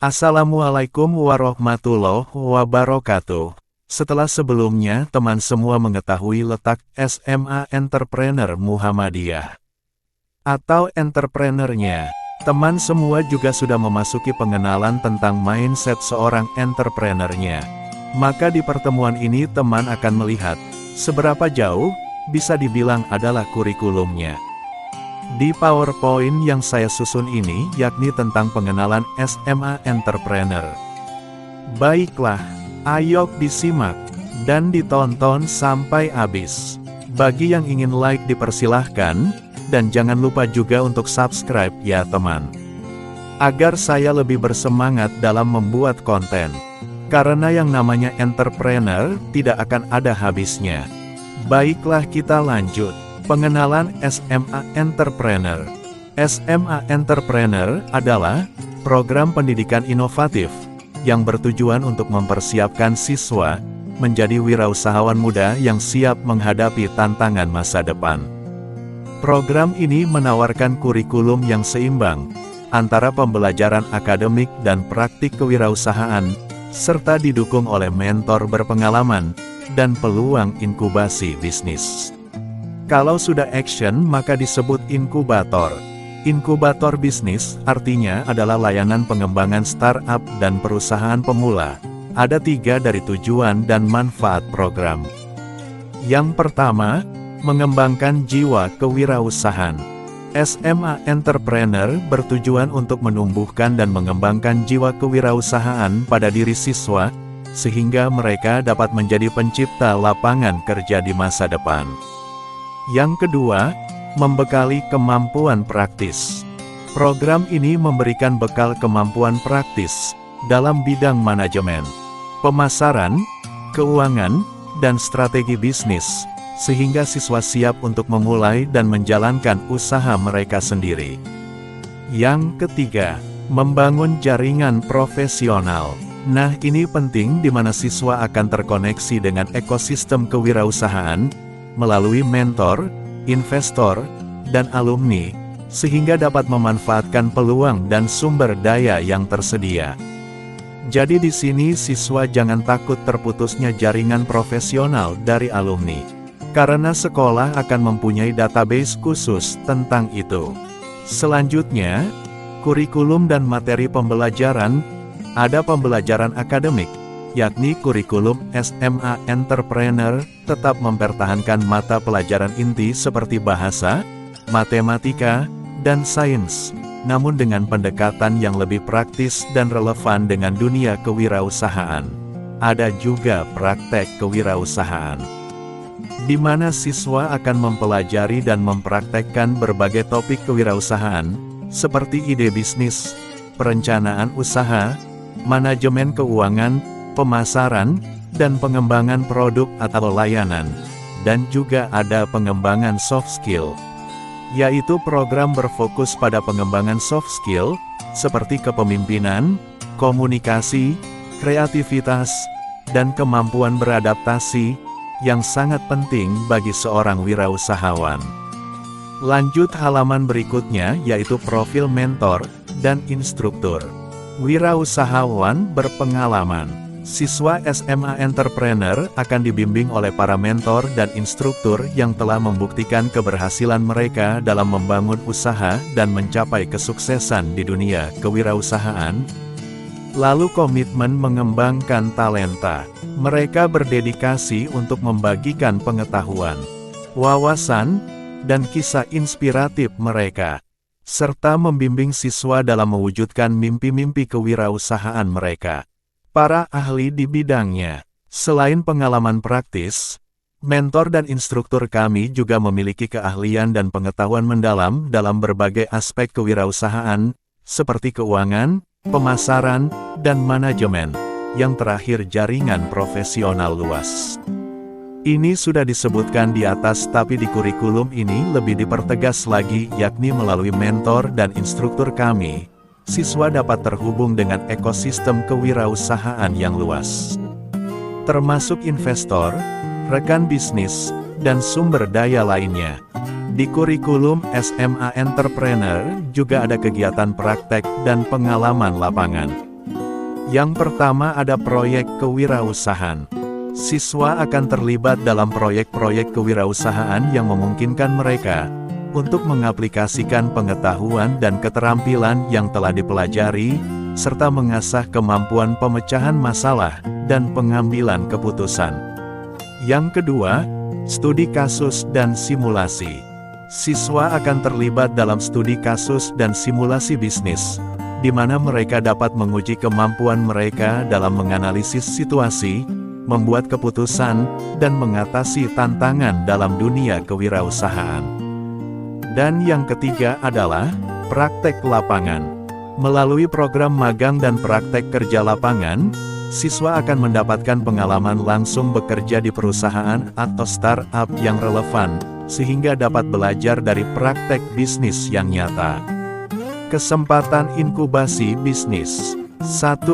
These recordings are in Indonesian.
Assalamualaikum warahmatullahi wabarakatuh. Setelah sebelumnya teman semua mengetahui letak SMA Entrepreneur Muhammadiyah atau entrepreneurnya, teman semua juga sudah memasuki pengenalan tentang mindset seorang entrepreneurnya. Maka di pertemuan ini teman akan melihat seberapa jauh bisa dibilang adalah kurikulumnya. Di PowerPoint yang saya susun ini yakni tentang pengenalan SMA Entrepreneur. Baiklah, ayo disimak dan ditonton sampai habis. Bagi yang ingin like dipersilahkan, dan jangan lupa juga untuk subscribe ya teman. Agar saya lebih bersemangat dalam membuat konten. Karena yang namanya entrepreneur tidak akan ada habisnya. Baiklah kita lanjut. Pengenalan SMA Entrepreneur. SMA Entrepreneur adalah program pendidikan inovatif yang bertujuan untuk mempersiapkan siswa menjadi wirausahawan muda yang siap menghadapi tantangan masa depan. Program ini menawarkan kurikulum yang seimbang antara pembelajaran akademik dan praktik kewirausahaan, serta didukung oleh mentor berpengalaman dan peluang inkubasi bisnis. Kalau sudah action maka disebut inkubator. Inkubator bisnis artinya adalah layanan pengembangan startup dan perusahaan pemula. Ada 3 dari tujuan dan manfaat program. Yang pertama, mengembangkan jiwa kewirausahaan. SMA Entrepreneur bertujuan untuk menumbuhkan dan mengembangkan jiwa kewirausahaan pada diri siswa, sehingga mereka dapat menjadi pencipta lapangan kerja di masa depan. Yang kedua, membekali kemampuan praktis. Program ini memberikan bekal kemampuan praktis dalam bidang manajemen, pemasaran, keuangan, dan strategi bisnis, sehingga siswa siap untuk memulai dan menjalankan usaha mereka sendiri. Yang ketiga, membangun jaringan profesional. Nah, ini penting di mana siswa akan terkoneksi dengan ekosistem kewirausahaan melalui mentor, investor, dan alumni, sehingga dapat memanfaatkan peluang dan sumber daya yang tersedia. Jadi di sini siswa jangan takut terputusnya jaringan profesional dari alumni, karena sekolah akan mempunyai database khusus tentang itu. Selanjutnya, kurikulum dan materi pembelajaran. Ada pembelajaran akademik, yakni kurikulum SMA Entrepreneur tetap mempertahankan mata pelajaran inti seperti bahasa, matematika, dan sains, namun dengan pendekatan yang lebih praktis dan relevan dengan dunia kewirausahaan. Ada juga praktek kewirausahaan, di mana siswa akan mempelajari dan mempraktekkan berbagai topik kewirausahaan, seperti ide bisnis, perencanaan usaha, manajemen keuangan, pemasaran, dan pengembangan produk atau layanan, dan juga ada pengembangan soft skill, yaitu program berfokus pada pengembangan soft skill, seperti kepemimpinan, komunikasi, kreativitas, dan kemampuan beradaptasi, yang sangat penting bagi seorang wirausahawan. Lanjut halaman berikutnya yaitu profil mentor dan instruktur. Wirausahawan berpengalaman. Siswa SMA Entrepreneur akan dibimbing oleh para mentor dan instruktur yang telah membuktikan keberhasilan mereka dalam membangun usaha dan mencapai kesuksesan di dunia kewirausahaan. Lalu komitmen mengembangkan talenta. Mereka berdedikasi untuk membagikan pengetahuan, wawasan, dan kisah inspiratif mereka, serta membimbing siswa dalam mewujudkan mimpi-mimpi kewirausahaan mereka. Para ahli di bidangnya. Selain pengalaman praktis, mentor dan instruktur kami juga memiliki keahlian dan pengetahuan mendalam dalam berbagai aspek kewirausahaan, seperti keuangan, pemasaran, dan manajemen. Yang terakhir, jaringan profesional luas. Ini sudah disebutkan di atas, tapi di kurikulum ini lebih dipertegas lagi, yakni melalui mentor dan instruktur kami, siswa dapat terhubung dengan ekosistem kewirausahaan yang luas, termasuk investor, rekan bisnis, dan sumber daya lainnya. Di kurikulum SMA Entrepreneur juga ada kegiatan praktek dan pengalaman lapangan. Yang pertama ada proyek kewirausahaan. Siswa akan terlibat dalam proyek-proyek kewirausahaan yang memungkinkan mereka untuk mengaplikasikan pengetahuan dan keterampilan yang telah dipelajari, serta mengasah kemampuan pemecahan masalah dan pengambilan keputusan. Yang kedua, studi kasus dan simulasi. Siswa akan terlibat dalam studi kasus dan simulasi bisnis, di mana mereka dapat menguji kemampuan mereka dalam menganalisis situasi, membuat keputusan, dan mengatasi tantangan dalam dunia kewirausahaan. Dan yang ketiga adalah praktek lapangan. Melalui program magang dan praktek kerja lapangan, siswa akan mendapatkan pengalaman langsung bekerja di perusahaan atau startup yang relevan, sehingga dapat belajar dari praktek bisnis yang nyata. Kesempatan inkubasi bisnis. 1.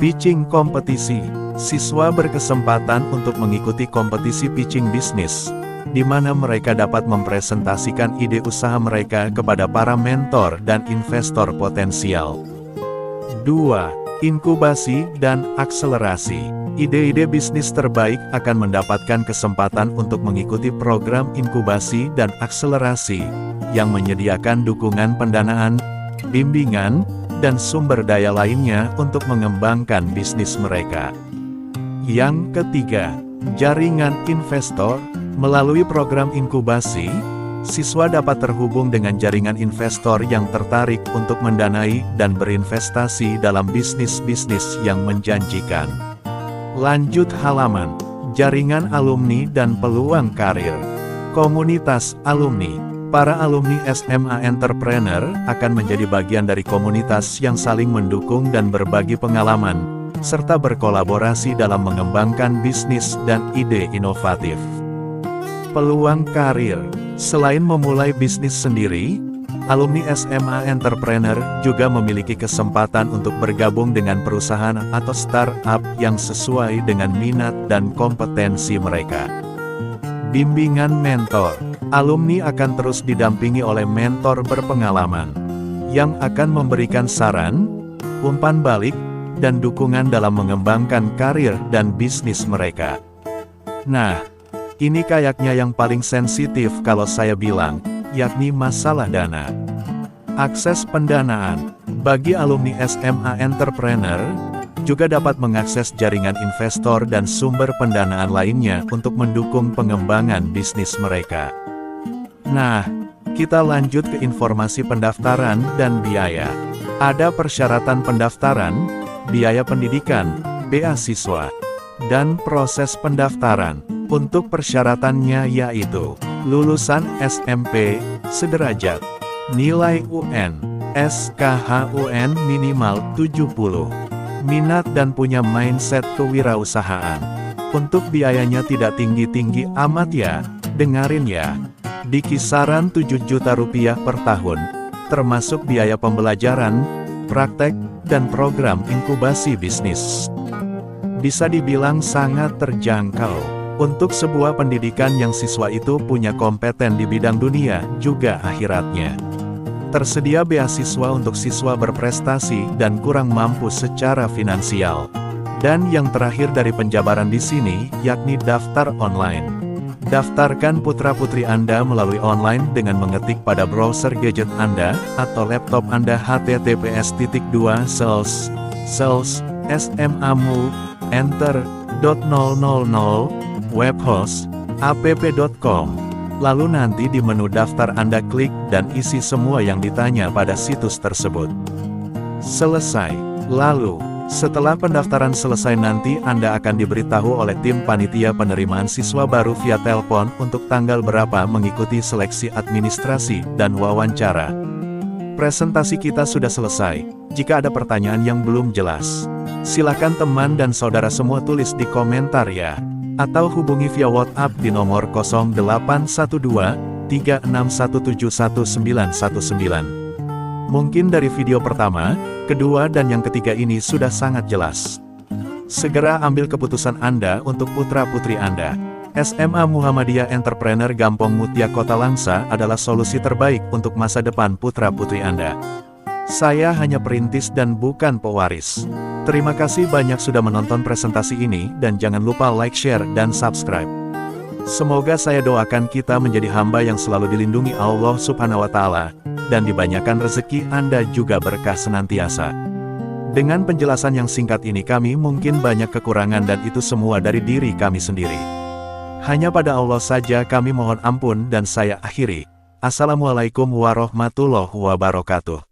Pitching kompetisi. Siswa berkesempatan untuk mengikuti kompetisi pitching bisnis, di mana mereka dapat mempresentasikan ide usaha mereka kepada para mentor dan investor potensial. 2. Inkubasi dan akselerasi. Ide-ide bisnis terbaik akan mendapatkan kesempatan untuk mengikuti program inkubasi dan akselerasi, yang menyediakan dukungan pendanaan, bimbingan, dan sumber daya lainnya untuk mengembangkan bisnis mereka. Yang ketiga, jaringan investor. Melalui program inkubasi, siswa dapat terhubung dengan jaringan investor yang tertarik untuk mendanai dan berinvestasi dalam bisnis-bisnis yang menjanjikan. Lanjut halaman, jaringan alumni dan peluang karir. Komunitas alumni. Para alumni SMA Entrepreneur akan menjadi bagian dari komunitas yang saling mendukung dan berbagi pengalaman, serta berkolaborasi dalam mengembangkan bisnis dan ide inovatif. Peluang karir. Selain memulai bisnis sendiri, alumni SMA Entrepreneur juga memiliki kesempatan untuk bergabung dengan perusahaan atau startup yang sesuai dengan minat dan kompetensi mereka. Bimbingan mentor. Alumni akan terus didampingi oleh mentor berpengalaman, yang akan memberikan saran, umpan balik, dan dukungan dalam mengembangkan karir dan bisnis mereka. Nah, ini kayaknya yang paling sensitif kalau saya bilang, yakni masalah dana. Akses pendanaan. Bagi alumni SMA Entrepreneur, juga dapat mengakses jaringan investor dan sumber pendanaan lainnya untuk mendukung pengembangan bisnis mereka. Nah, kita lanjut ke informasi pendaftaran dan biaya. Ada persyaratan pendaftaran, biaya pendidikan, beasiswa, dan proses pendaftaran. Untuk persyaratannya yaitu, lulusan SMP, sederajat, nilai UN, SKHUN minimal 70, minat dan punya mindset kewirausahaan. Untuk biayanya tidak tinggi-tinggi amat ya, dengarin ya, di kisaran 7 juta rupiah per tahun, termasuk biaya pembelajaran, praktek, dan program inkubasi bisnis. Bisa dibilang sangat terjangkau. Untuk sebuah pendidikan yang siswa itu punya kompeten di bidang dunia, juga akhiratnya. Tersedia beasiswa untuk siswa berprestasi dan kurang mampu secara finansial. Dan yang terakhir dari penjabaran di sini, yakni daftar online. Daftarkan putra-putri Anda melalui online dengan mengetik pada browser gadget Anda, atau laptop Anda https://sma.mu, enter.000, webhost, app.com. Lalu nanti di menu daftar Anda klik dan isi semua yang ditanya pada situs tersebut. Selesai. Lalu, setelah pendaftaran selesai nanti Anda akan diberitahu oleh tim panitia penerimaan siswa baru via telepon untuk tanggal berapa mengikuti seleksi administrasi dan wawancara. Presentasi kita sudah selesai. Jika ada pertanyaan yang belum jelas, silakan teman dan saudara semua tulis di komentar ya. Atau hubungi via WhatsApp di nomor 0812-36171919. Mungkin dari video pertama, kedua dan yang ketiga ini sudah sangat jelas. Segera ambil keputusan Anda untuk putra-putri Anda. SMA Muhammadiyah Entrepreneur Gampong Mutia Kota Langsa adalah solusi terbaik untuk masa depan putra-putri Anda. Saya hanya perintis dan bukan pewaris. Terima kasih banyak sudah menonton presentasi ini dan jangan lupa like, share, dan subscribe. Semoga saya doakan kita menjadi hamba yang selalu dilindungi Allah Subhanahu wa Ta'ala, dan dibanyakan rezeki Anda juga berkah senantiasa. Dengan penjelasan yang singkat ini kami mungkin banyak kekurangan dan itu semua dari diri kami sendiri. Hanya pada Allah saja kami mohon ampun dan saya akhiri. Assalamualaikum warahmatullahi wabarakatuh.